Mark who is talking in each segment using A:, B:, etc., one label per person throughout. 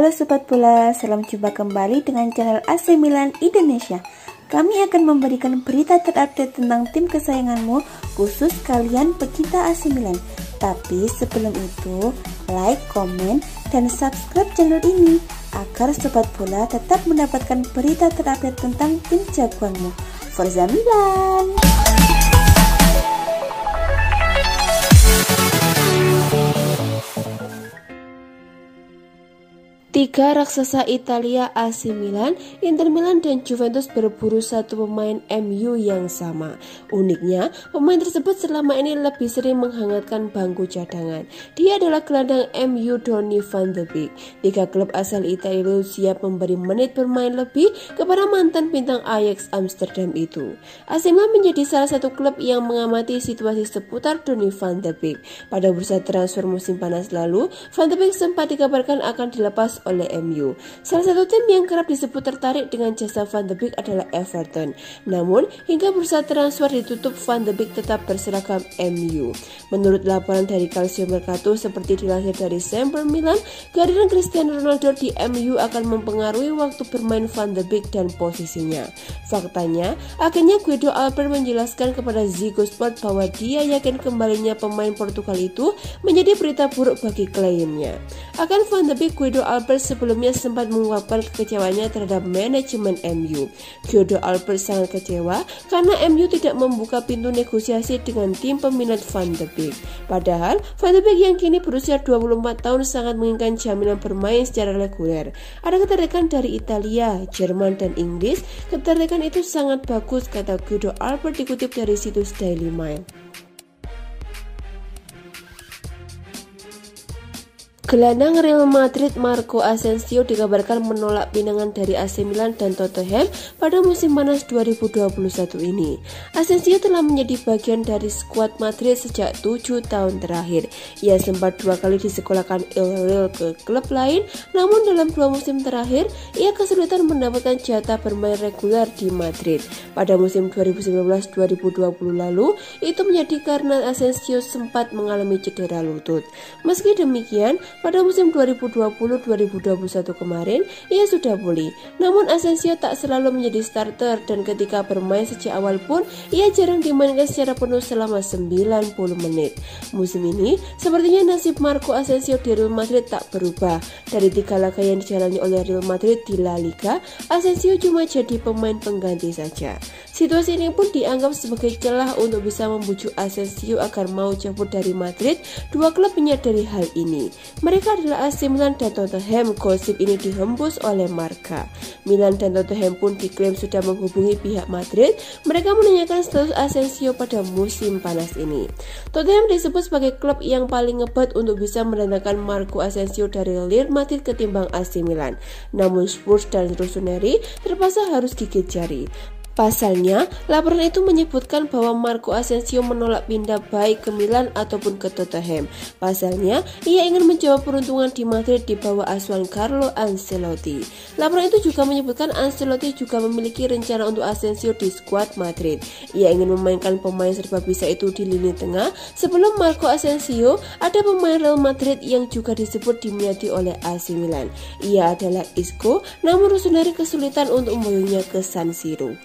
A: Halo Sobat Bola, salam jumpa kembali dengan channel AC Milan Indonesia. Kami akan memberikan berita terupdate tentang tim kesayanganmu, khusus kalian pecinta AC Milan. Tapi sebelum itu, like, komen, dan subscribe channel ini agar Sobat Bola tetap mendapatkan berita terupdate tentang tim jagoanmu. Forza Milan! Tiga raksasa Italia AC Milan, Inter Milan, dan Juventus berburu satu pemain MU yang sama. Uniknya, pemain tersebut selama ini lebih sering menghangatkan bangku cadangan. Dia adalah gelandang MU Donny van de Beek. Tiga klub asal Italia itu siap memberi menit bermain lebih kepada mantan bintang Ajax Amsterdam itu. AC Milan menjadi salah satu klub yang mengamati situasi seputar Donny van de Beek. Pada bursa transfer musim panas lalu, Van de Beek sempat dikabarkan akan dilepas oleh MU. Salah satu tim yang kerap disebut tertarik dengan jasa Van de Beek adalah Everton. Namun, hingga bursa transfer ditutup, Van de Beek tetap berseragam MU. Menurut laporan dari Calcio Mercato seperti dilansir dari Sempre Milan, kehadiran Cristiano Ronaldo di MU akan mempengaruhi waktu bermain Van de Beek dan posisinya. Faktanya, akhirnya Guido Albert menjelaskan kepada Ziggo Sport bahwa dia yakin kembalinya pemain Portugal itu menjadi berita buruk bagi kliennya. Akan Van de Beek, Guido Albert sebelumnya sempat mengungkapkan kekecewaannya terhadap manajemen MU. Guido Albert sangat kecewa karena MU tidak membuka pintu negosiasi dengan tim peminat Van de Beek. Padahal Van de Beek yang kini berusia 24 tahun sangat menginginkan jaminan bermain secara reguler. Ada ketertarikan dari Italia, Jerman, dan Inggris. Ketertarikan itu sangat bagus, kata Guido Albert dikutip dari situs Daily Mail. Gelandang Real Madrid Marco Asensio dikabarkan menolak pinangan dari AC Milan dan Tottenham pada musim panas 2021 ini. Asensio telah menjadi bagian dari skuad Madrid sejak 7 tahun terakhir. Ia sempat 2 kali disekolahkan El Real ke klub lain, namun dalam 2 musim terakhir, ia kesulitan mendapatkan jatah bermain reguler di Madrid. Pada musim 2019-2020 lalu, itu menjadi karena Asensio sempat mengalami cedera lutut. Meski demikian, pada musim 2020-2021 kemarin, ia sudah pulih. Namun Asensio tak selalu menjadi starter dan ketika bermain sejak awal pun, ia jarang dimainkan secara penuh selama 90 menit. Musim ini, sepertinya nasib Marco Asensio di Real Madrid tak berubah. Dari 3 laga yang dijalani oleh Real Madrid di La Liga, Asensio cuma jadi pemain pengganti saja. Situasi ini pun dianggap sebagai celah untuk bisa membujuk Asensio agar mau cabut dari Madrid. 2 klub menyadari hal ini. Mereka adalah AC Milan dan Tottenham. Gosip ini dihembus oleh Marca. Milan dan Tottenham pun diklaim sudah menghubungi pihak Madrid. Mereka menanyakan status Asensio pada musim panas ini. Tottenham disebut sebagai klub yang paling ngebat untuk bisa mendatangkan Marco Asensio dari Real Madrid ketimbang AC Milan. Namun Spurs dan Rossoneri terpaksa harus gigit jari. Pasalnya, laporan itu menyebutkan bahwa Marco Asensio menolak pindah baik ke Milan ataupun ke Tottenham. Pasalnya, ia ingin mencoba peruntungan di Madrid di bawah asuhan Carlo Ancelotti. Laporan itu juga menyebutkan Ancelotti juga memiliki rencana untuk Asensio di skuad Madrid. Ia ingin memainkan pemain serba bisa itu di lini tengah. Sebelum Marco Asensio, ada pemain Real Madrid yang juga disebut diminati oleh AC Milan. Ia adalah Isco, namun Rossoneri kesulitan untuk memboyongnya ke San Siro.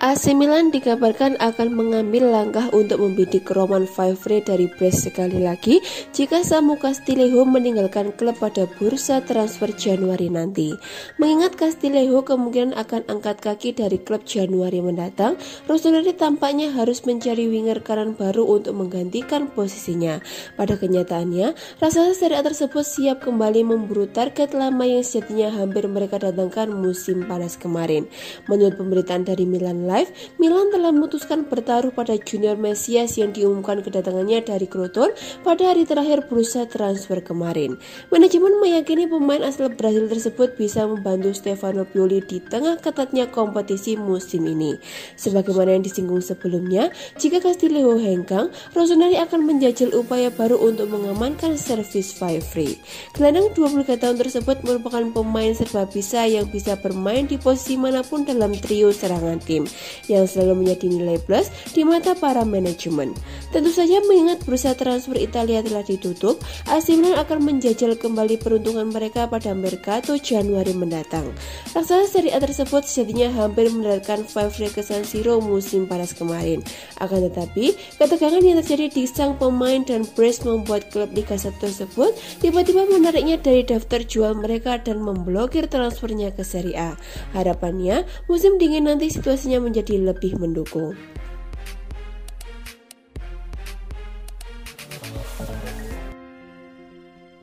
A: AC Milan dikabarkan akan mengambil langkah untuk membidik Romain Faivre dari Brest sekali lagi jika Samu Castillejo meninggalkan klub pada bursa transfer Januari nanti. Mengingat Castillejo kemungkinan akan angkat kaki dari klub Januari mendatang, Rossoneri tampaknya harus mencari winger kanan baru untuk menggantikan posisinya. Pada kenyataannya, raksasa Serie A tersebut siap kembali memburu target lama yang sejatinya hampir mereka datangkan musim panas kemarin. Menurut pemberitaan dari Milan Live, Milan telah memutuskan bertaruh pada Junior Mesias yang diumumkan kedatangannya dari Crotone pada hari terakhir bursa transfer kemarin. Manajemen meyakini pemain asal Brasil tersebut bisa membantu Stefano Pioli di tengah ketatnya kompetisi musim ini. Sebagaimana yang disinggung sebelumnya, jika Castillejo hengkang, Rossoneri akan menjajal upaya baru untuk mengamankan servis Faivre. Gelandang 23 tahun tersebut merupakan pemain serba bisa yang bisa bermain di posisi manapun dalam trio serangan tim. yang selalu menjadi nilai plus di mata para manajemen. Tentu saja mengingat bursa transfer Italia telah ditutup, AC Milan akan menjajal kembali peruntungan mereka pada Mercato Januari mendatang. Raksasa Serie A tersebut sejatinya hampir mendaratkan Favre ke San Siro musim panas kemarin. Akan tetapi, ketegangan yang terjadi di sang pemain dan brace membuat klub Liga 1 tersebut tiba-tiba menariknya dari daftar jual mereka dan memblokir transfernya ke Serie A. Harapannya, musim dingin nanti situasinya menjadi lebih mendukung.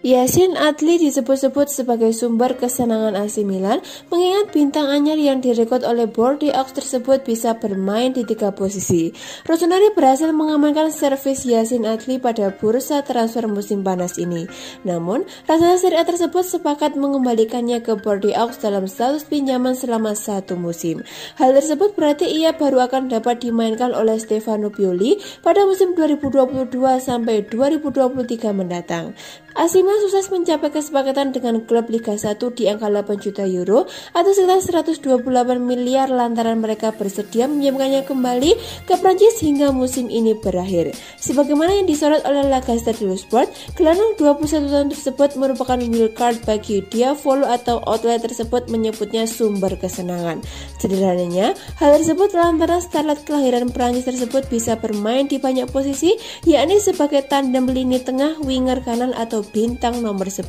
A: Yacine Adli disebut-sebut sebagai sumber kesenangan AC Milan mengingat bintang anyar yang direkrut oleh Bordeaux tersebut bisa bermain di 3 posisi. Rossoneri berhasil mengamankan servis Yacine Adli pada bursa transfer musim panas ini. Namun, raksasa Serie A tersebut sepakat mengembalikannya ke Bordeaux dalam status pinjaman selama 1 musim. Hal tersebut berarti ia baru akan dapat dimainkan oleh Stefano Pioli pada musim 2022 sampai 2023 mendatang. AC Milan sukses mencapai kesepakatan dengan klub Liga 1 di angka 8 juta euro atau sekitar 128 miliar lantaran mereka bersedia meminjamkannya kembali ke Prancis hingga musim ini berakhir. Sebagaimana yang disorot oleh La Gazzetta dello Sport, gelandang 21 tahun tersebut merupakan wildcard bagi Diavolo atau outlet tersebut menyebutnya sumber kesenangan. Sederhananya, hal tersebut lantaran starlet kelahiran Prancis tersebut bisa bermain di banyak posisi, yakni sebagai tandem lini tengah, winger kanan atau bintang nomor 10.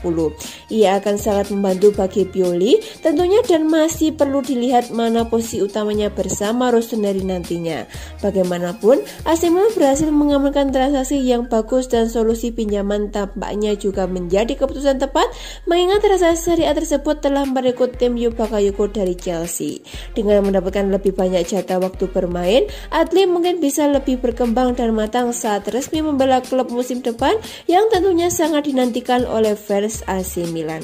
A: Ia akan sangat membantu bagi Pioli tentunya dan masih perlu dilihat mana posisi utamanya bersama Rossoneri nantinya. Bagaimanapun, AC Milan berhasil mengamankan transaksi yang bagus dan solusi pinjaman tampaknya juga menjadi keputusan tepat mengingat raksasa Serie A tersebut telah merekrut Timo Bakayoko dari Chelsea. Dengan mendapatkan lebih banyak jatah waktu bermain, Adli mungkin bisa lebih berkembang dan matang saat resmi membela klub musim depan yang tentunya sangat dinantikan oleh fans AC Milan.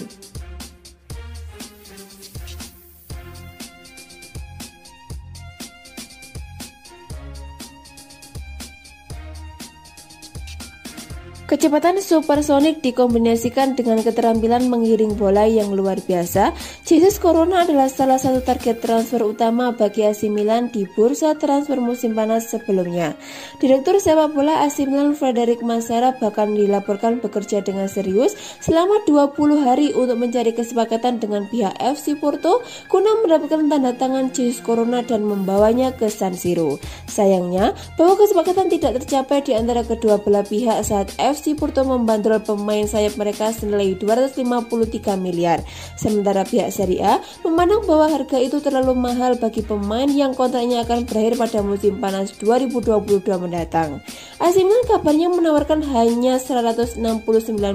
A: Kecepatan supersonik dikombinasikan dengan keterampilan mengiring bola yang luar biasa. Jesus Corona adalah salah satu target transfer utama bagi AC Milan di bursa transfer musim panas sebelumnya. Direktur sepak bola AC Milan Frederic Massara bahkan dilaporkan bekerja dengan serius selama 20 hari untuk mencari kesepakatan dengan pihak FC Porto guna mendapatkan tanda tangan Jesus Corona dan membawanya ke San Siro. Sayangnya, bahwa kesepakatan tidak tercapai di antara kedua belah pihak saat FC Porto membandrol pemain sayap mereka senilai 253 miliar. Sementara pihak Serie A memandang bahwa harga itu terlalu mahal bagi pemain yang kontraknya akan berakhir pada musim panas 2022 mendatang. AC Milan kabarnya menawarkan hanya 169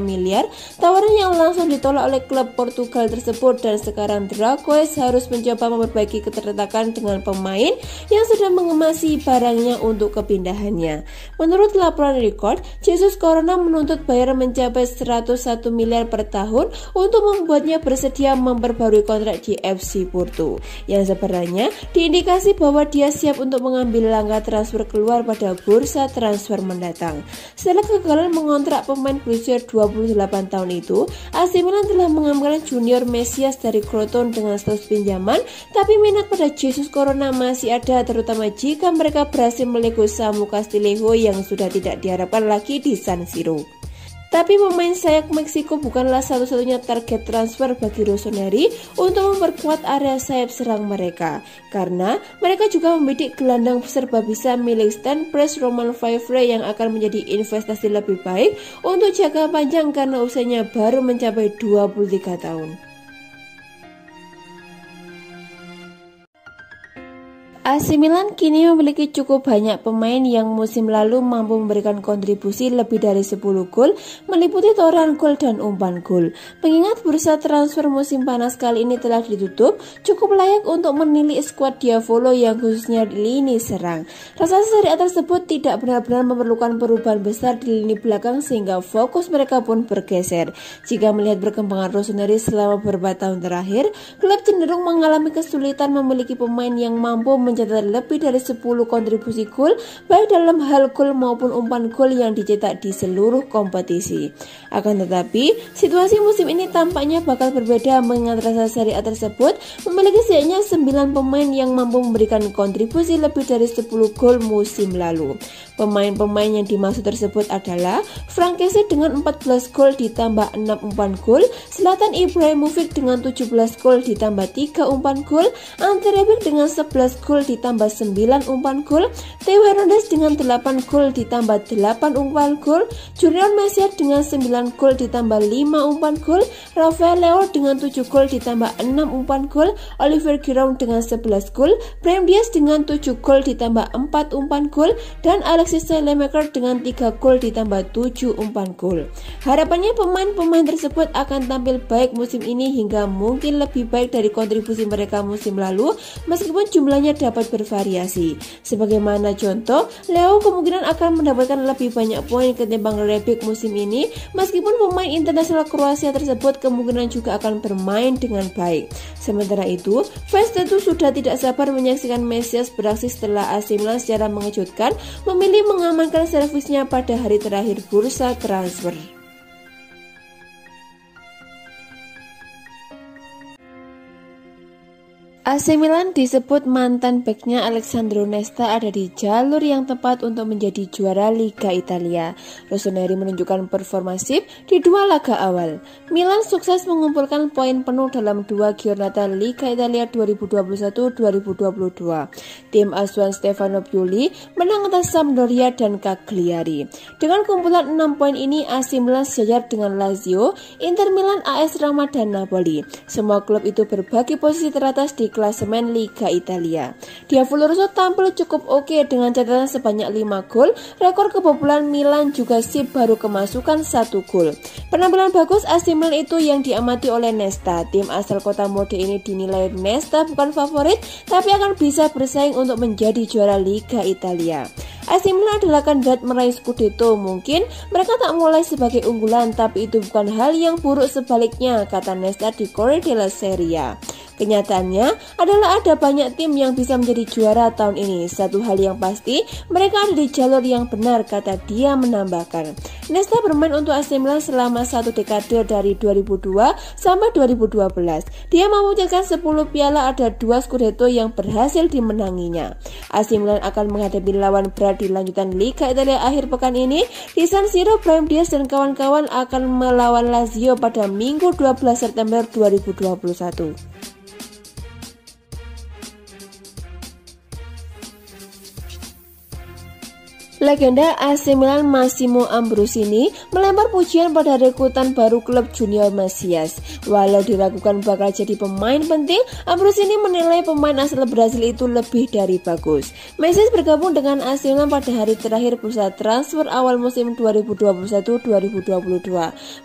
A: miliar, tawaran yang langsung ditolak oleh klub Portugal tersebut dan sekarang Dragoes harus mencoba memperbaiki keterletakan dengan pemain yang sedang mengemasi barangnya untuk kepindahannya. Menurut laporan Record, Jesus Corona menuntut bayaran mencapai 101 miliar per tahun untuk membuatnya bersedia memperbarui kontrak di FC Porto. Yang sebenarnya diindikasi bahwa dia siap untuk mengambil langkah transfer keluar pada bursa transfer mendatang. Setelah kegagalan mengontrak pemain berusia 28 tahun itu, AC Milan telah mengambil Junior Mesias dari Crotone dengan status pinjaman, tapi minat pada Jesus Corona masih ada, terutama jika mereka berhasil melego Samu Castillejo yang sudah tidak diharapkan lagi di San Siro. Tapi pemain sayap Meksiko bukanlah satu-satunya target transfer bagi Rossoneri untuk memperkuat area sayap serang mereka, karena mereka juga membidik gelandang serba bisa milik Stan Press Romain Favre yang akan menjadi investasi lebih baik untuk jangka panjang karena usianya baru mencapai 23 tahun. AC Milan kini memiliki cukup banyak pemain yang musim lalu mampu memberikan kontribusi lebih dari 10 gol, meliputi torehan gol dan umpan gol. Mengingat bursa transfer musim panas kali ini telah ditutup, cukup layak untuk menilik skuad Diavolo yang khususnya di lini serang. Raksasa Serie A tersebut tidak benar-benar memerlukan perubahan besar di lini belakang sehingga fokus mereka pun bergeser. Jika melihat perkembangan Rossoneri selama beberapa tahun terakhir, klub cenderung mengalami kesulitan memiliki pemain yang mampu menjadi mencatat lebih dari 10 kontribusi gol baik dalam hal gol maupun umpan gol yang dicetak di seluruh kompetisi. Akan tetapi, situasi musim ini tampaknya bakal berbeda mengingat rasa Serie A tersebut memiliki setidaknya 9 pemain yang mampu memberikan kontribusi lebih dari 10 gol musim lalu. Pemain-pemain yang dimaksud tersebut adalah Frank Kessie dengan 14 gol ditambah 6 umpan gol, Zlatan Ibrahimovic dengan 17 gol ditambah 3 umpan gol, Ante Rebic dengan 11 gol ditambah 9 umpan gol, Theo Hernandez dengan 8 gol ditambah 8 umpan gol, Junior Messias dengan 9 gol ditambah 5 umpan gol, Rafael Leao dengan 7 gol ditambah 6 umpan gol, Olivier Giroud dengan 11 gol, Brahim Diaz dengan 7 gol ditambah 4 umpan gol, dan Alexis Saelemaekers dengan 3 gol ditambah 7 umpan gol. Harapannya pemain-pemain tersebut akan tampil baik musim ini hingga mungkin lebih baik dari kontribusi mereka musim lalu meskipun jumlahnya dapat bervariasi. Sebagaimana contoh, Leo kemungkinan akan mendapatkan lebih banyak poin ketimbang Rebic musim ini meskipun pemain internasional Kroasia tersebut kemungkinan juga akan bermain dengan baik. Sementara itu, fans tentu sudah tidak sabar menyaksikan Messias beraksi setelah AC Milan secara mengejutkan memilih mengamankan servisnya pada hari terakhir bursa transfer. AC Milan disebut mantan beknya Alessandro Nesta ada di jalur yang tepat untuk menjadi juara Liga Italia. Rossoneri menunjukkan performa sip di 2 laga awal. Milan sukses mengumpulkan poin penuh dalam 2 giornata Liga Italia 2021-2022. Tim asuhan Stefano Pioli menang atas Sampdoria dan Cagliari. Dengan kumpulan 6 poin ini, AC Milan sejajar dengan Lazio, Inter Milan, AS Roma, dan Napoli. Semua klub itu berbagi posisi teratas di klasemen Liga Italia. Diavolo Rosso tampil cukup oke dengan catatan sebanyak 5 gol. Rekor kebobolan Milan juga sip baru kemasukan 1 gol. Penampilan bagus AC Milan itu yang diamati oleh Nesta. Tim asal kota mode ini dinilai Nesta bukan favorit, tapi akan bisa bersaing untuk menjadi juara Liga Italia. AC Milan adalah kandidat meraih Scudetto. Mungkin mereka tak mulai sebagai unggulan, tapi itu bukan hal yang buruk, sebaliknya, kata Nesta di Corriere della Sera. Kenyataannya adalah ada banyak tim yang bisa menjadi juara tahun ini. Satu hal yang pasti, mereka ada di jalur yang benar, kata dia menambahkan. Nesta bermain untuk AC Milan selama 1 dekade dari 2002 sampai 2012. Dia mampu mencetak 10 piala, ada 2 Scudetto yang berhasil dimenanginya. AC Milan akan menghadapi lawan berat di lanjutan Liga Italia akhir pekan ini. Di San Siro, Brahim Diaz dan kawan-kawan akan melawan Lazio pada Minggu 12 September 2021. Legenda AC Milan Massimo Ambrosini melempar pujian pada rekrutan baru klub Junior Messias. Walau diragukan bakal jadi pemain penting, Ambrosini menilai pemain asal Brasil itu lebih dari bagus. Messias bergabung dengan AC Milan pada hari terakhir bursa transfer awal musim 2021-2022.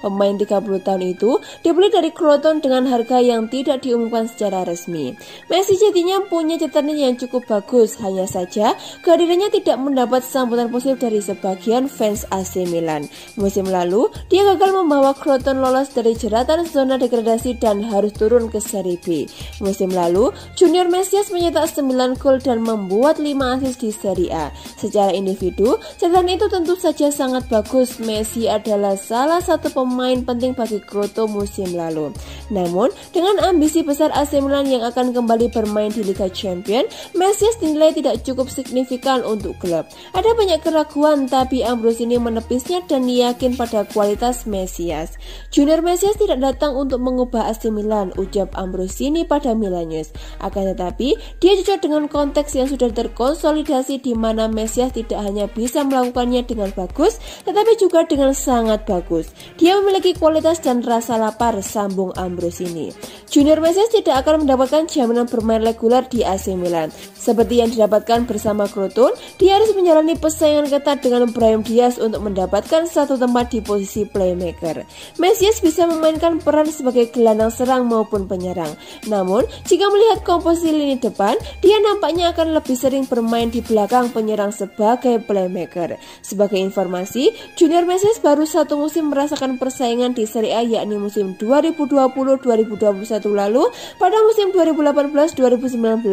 A: Pemain 30 tahun itu dibeli dari Crotone dengan harga yang tidak diumumkan secara resmi. Messi jadinya punya catatan yang cukup bagus, hanya saja kehadirannya tidak mendapat sambutan positif dari sebagian fans AC Milan. Musim lalu, dia gagal membawa Crotone lolos dari jeratan zona degradasi dan harus turun ke Serie B. Musim lalu, Junior Messias mencetak 9 gol dan membuat 5 assist di Serie A. Secara individu, catatan itu tentu saja sangat bagus. Messi adalah salah satu pemain penting bagi Crotone musim lalu. Namun, dengan ambisi besar AC Milan yang akan kembali bermain di Liga Champions, Messias dinilai tidak cukup signifikan untuk klub. Ada banyak keraguan, tapi Ambrosini menepisnya dan yakin pada kualitas Messias. Junior Messias tidak datang untuk mengubah AC Milan, ucap Ambrosini pada Milan News. Akan tetapi, dia cocok dengan konteks yang sudah terkonsolidasi di mana Messias tidak hanya bisa melakukannya dengan bagus, tetapi juga dengan sangat bagus. Dia memiliki kualitas dan rasa lapar, sambung Ambrosini. Junior Messias tidak akan mendapatkan jaminan bermain reguler di AC Milan. Seperti yang didapatkan bersama Crotone, dia harus menjalani pesan persaingan ketat dengan Brahim Diaz untuk mendapatkan satu tempat di posisi playmaker. Mesias bisa memainkan peran sebagai gelandang serang maupun penyerang. Namun, jika melihat komposisi lini depan, dia nampaknya akan lebih sering bermain di belakang penyerang sebagai playmaker. Sebagai informasi, Junior Mesias baru satu musim merasakan persaingan di Serie A, yakni musim 2020-2021 lalu. Pada musim 2018-2019,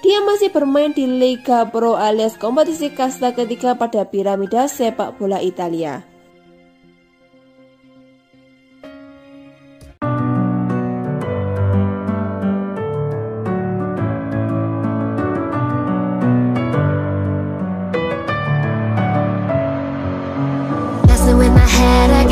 A: dia masih bermain di Lega Pro alias kompetisi kasta ketiga pada piramida sepak bola Italia.
B: Messing with my head, I